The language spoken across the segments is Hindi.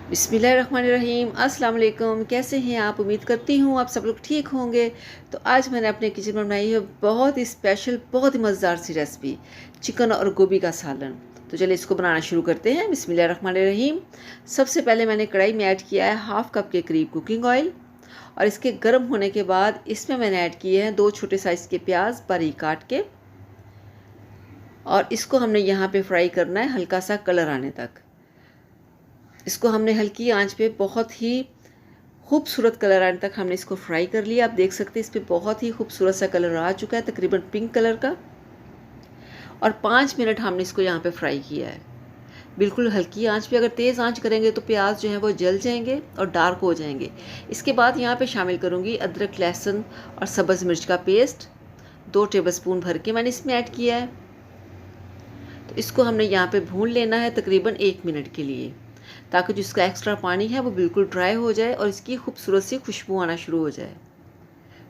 बिस्मिल्लाहिर्रहमानिर्रहीम। अस्सलाम वालेकुम। कैसे हैं आप? उम्मीद करती हूँ आप सब लोग ठीक होंगे। तो आज मैंने अपने किचन में बनाई है बहुत ही स्पेशल, बहुत ही मज़ेदार सी रेसिपी, चिकन और गोभी का सालन। तो चलिए इसको बनाना शुरू करते हैं। बिस्मिल्लाहिर्रहमानिर्रहीम। सबसे पहले मैंने कढ़ाई में ऐड किया है हाफ़ कप के करीब कुकिंग ऑयल, और इसके गर्म होने के बाद इसमें मैंने ऐड किए हैं 2 छोटे साइज़ के प्याज बारीक काट के, और इसको हमने यहाँ पे फ्राई करना है हल्का सा कलर आने तक। इसको हमने हल्की आंच पे बहुत ही खूबसूरत कलर आने तक हमने इसको फ्राई कर लिया। आप देख सकते हैं इस पर बहुत ही खूबसूरत सा कलर आ चुका है, तकरीबन पिंक कलर का। और 5 मिनट हमने इसको यहाँ पे फ्राई किया है बिल्कुल हल्की आंच पे। अगर तेज़ आंच करेंगे तो प्याज जो है वो जल जाएंगे और डार्क हो जाएंगे। इसके बाद यहाँ पे शामिल करूँगी अदरक, लहसुन और सब्ज़ मिर्च का पेस्ट 2 टेबलस्पून भर के मैंने इसमें ऐड किया है। तो इसको हमने यहाँ पे भून लेना है तकरीबन 1 मिनट के लिए, ताकि जो इसका एक्स्ट्रा पानी है वो बिल्कुल ड्राई हो जाए और इसकी खूबसूरत सी खुशबू आना शुरू हो जाए।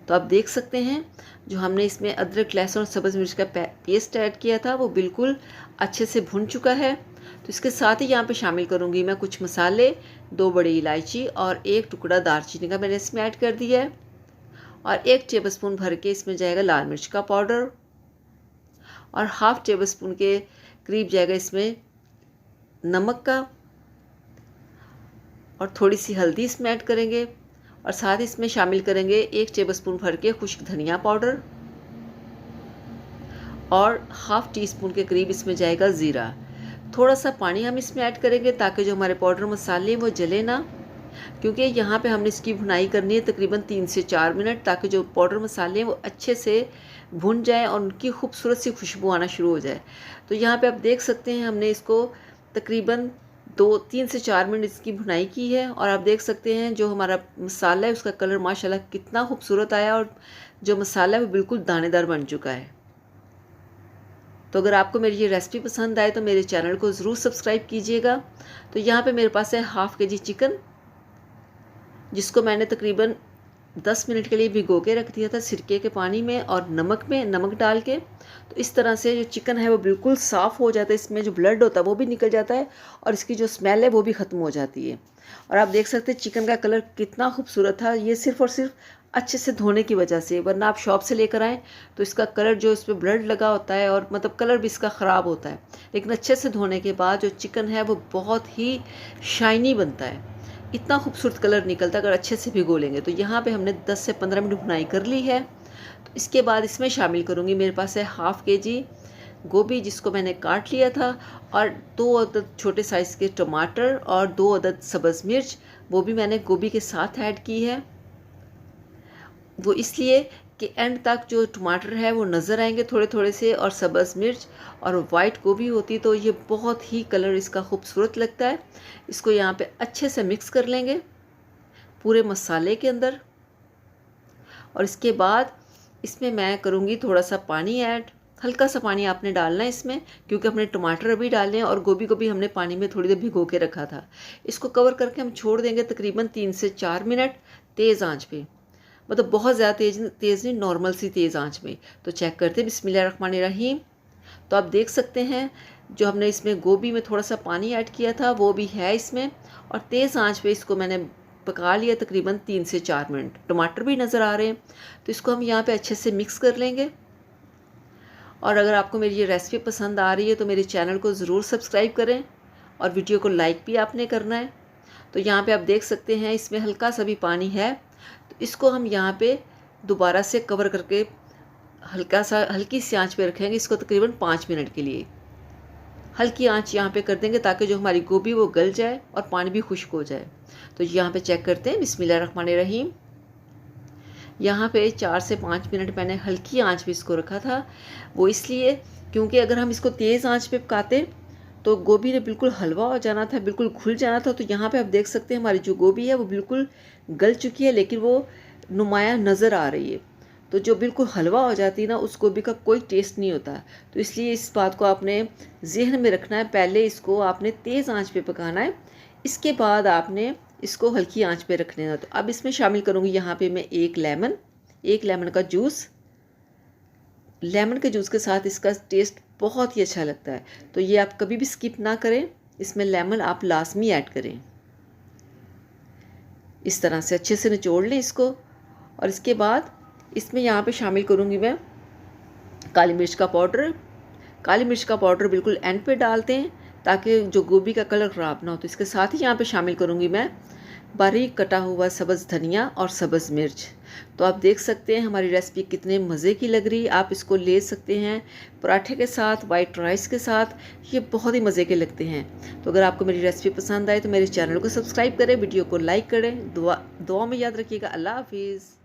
तो आप देख सकते हैं जो हमने इसमें अदरक, लहसुन और सब्ज़ मिर्च का पेस्ट ऐड किया था वो बिल्कुल अच्छे से भुन चुका है। तो इसके साथ ही यहाँ पे शामिल करूँगी मैं कुछ मसाले, 2 बड़ी इलायची और 1 टुकड़ा दालचीनी का मैंने इसमें ऐड कर दिया है। और 1 टेबलस्पून भर के इसमें जाएगा लाल मिर्च का पाउडर, और हाफ़ टेबलस्पून के करीब जाएगा इसमें नमक का, और थोड़ी सी हल्दी इसमें ऐड करेंगे। और साथ ही इसमें शामिल करेंगे 1 टेबलस्पून भर के खुश्क धनिया पाउडर, और हाफ़ टी स्पून के करीब इसमें जाएगा ज़ीरा। थोड़ा सा पानी हम इसमें ऐड करेंगे ताकि जो हमारे पाउडर मसाले हैं वो जले ना, क्योंकि यहाँ पे हमने इसकी भुनाई करनी है तकरीबन 3 से 4 मिनट, ताकि जो पाउडर मसाले हैं वो अच्छे से भुन जाए और उनकी खूबसूरत सी खुशबू आना शुरू हो जाए। तो यहाँ पे आप देख सकते हैं हमने इसको तकरीबन 3 से 4 मिनट इसकी भुनाई की है, और आप देख सकते हैं जो हमारा मसाला है उसका कलर माशाल्लाह कितना खूबसूरत आया, और जो मसाला है वो बिल्कुल दानेदार बन चुका है। तो अगर आपको मेरी ये रेसिपी पसंद आए तो मेरे चैनल को ज़रूर सब्सक्राइब कीजिएगा। तो यहाँ पे मेरे पास है हाफ़ केजी चिकन, जिसको मैंने तकरीबन 10 मिनट के लिए भिगो के रख दिया था सिरके के पानी में और नमक डाल के। तो इस तरह से जो चिकन है वो बिल्कुल साफ़ हो जाता है, इसमें जो ब्लड होता है वो भी निकल जाता है, और इसकी जो स्मेल है वो भी ख़त्म हो जाती है। और आप देख सकते हैं चिकन का कलर कितना खूबसूरत था, ये सिर्फ़ और सिर्फ अच्छे से धोने की वजह से। वरना आप शॉप से लेकर आएँ तो इसका कलर जो इस पर ब्लड लगा होता है और मतलब कलर भी इसका ख़राब होता है, लेकिन अच्छे से धोने के बाद जो चिकन है वो बहुत ही शाइनी बनता है, इतना खूबसूरत कलर निकलता है अगर अच्छे से भिगो लेंगे। तो यहाँ पे हमने 10 से 15 मिनट भुनाई कर ली है। तो इसके बाद इसमें शामिल करूँगी, मेरे पास है हाफ़ केजी गोभी जिसको मैंने काट लिया था, और 2 अदद छोटे साइज़ के टमाटर और 2 अदद सब्ज़ मिर्च, वो भी मैंने गोभी के साथ ऐड की है। वो इसलिए कि एंड तक जो टमाटर है वो नज़र आएंगे थोड़े थोड़े से, और सब्ज़ मिर्च और वाइट गोभी होती तो ये बहुत ही कलर इसका खूबसूरत लगता है। इसको यहाँ पे अच्छे से मिक्स कर लेंगे पूरे मसाले के अंदर, और इसके बाद इसमें मैं करूँगी थोड़ा सा पानी ऐड। हल्का सा पानी आपने डालना है इसमें, क्योंकि हमने टमाटर अभी डालने हैं और गोभी को भी हमने पानी में थोड़ी देर भिगो के रखा था। इसको कवर करके हम छोड़ देंगे तकरीबन 3 से 4 मिनट तेज़ आंच पे, मतलब बहुत ज़्यादा तेज़ नहीं, नॉर्मल सी तेज़ आंच में। तो चेक करते हैं। बिस्मिल्लाहिर्रहमानिर्रहीम। तो आप देख सकते हैं जो हमने इसमें गोभी में थोड़ा सा पानी ऐड किया था वो भी है इसमें, और तेज़ आंच पे इसको मैंने पका लिया तकरीबन 3 से 4 मिनट। टमाटर भी नज़र आ रहे हैं, तो इसको हम यहाँ पे अच्छे से मिक्स कर लेंगे। और अगर आपको मेरी ये रेसिपी पसंद आ रही है तो मेरे चैनल को ज़रूर सब्सक्राइब करें, और वीडियो को लाइक भी आपने करना है। तो यहाँ पे आप देख सकते हैं इसमें हल्का सा भी पानी है, तो इसको हम यहाँ पे दोबारा से कवर करके हल्की सी आंच पे रखेंगे इसको तकरीबन 5 मिनट के लिए। हल्की आंच यहाँ पे कर देंगे ताकि जो हमारी गोभी वो गल जाए और पानी भी खुश्क हो जाए। तो यहाँ पे चेक करते हैं। बिस्मिल्लाहिर्रहमानिर्रहीम। यहाँ पे 4 से 5 मिनट मैंने हल्की आंच पे इसको रखा था, वो इसलिए क्योंकि अगर हम इसको तेज़ आंच पे पकाते तो गोभी ने बिल्कुल हलवा हो जाना था, बिल्कुल घुल जाना था। तो यहाँ पे आप देख सकते हैं हमारी जो गोभी है वो बिल्कुल गल चुकी है, लेकिन वो नुमाया नज़र आ रही है। तो जो बिल्कुल हलवा हो जाती है ना, उस गोभी का कोई टेस्ट नहीं होता। तो इसलिए इस बात को आपने जहन में रखना है, पहले इसको आपने तेज़ आंच पे पकाना है, इसके बाद आपने इसको हल्की आंच पे रखने हैं। तो अब इसमें शामिल करूँगी यहाँ पे मैं एक लेमन का जूस। लेमन के जूस के साथ इसका टेस्ट बहुत ही अच्छा लगता है, तो ये आप कभी भी स्किप ना करें, इसमें लेमन आप लाजमी ऐड करें। इस तरह से अच्छे से निचोड़ लें इसको। और इसके बाद इसमें यहाँ पे शामिल करूँगी मैं काली मिर्च का पाउडर। काली मिर्च का पाउडर बिल्कुल एंड पे डालते हैं ताकि जो गोभी का कलर ख़राब ना हो। तो इसके साथ ही यहाँ पे शामिल करूँगी मैं बारीक कटा हुआ सब्ज़ धनिया और सब्ज़ मिर्च। तो आप देख सकते हैं हमारी रेसिपी कितने मज़े की लग रही है। आप इसको ले सकते हैं पराठे के साथ, वाइट राइस के साथ, ये बहुत ही मज़े के लगते हैं। तो अगर आपको मेरी रेसिपी पसंद आए तो मेरे चैनल को सब्सक्राइब करें, वीडियो को लाइक करें। दुआ में याद रखिएगा। अल्लाह हाफिज़।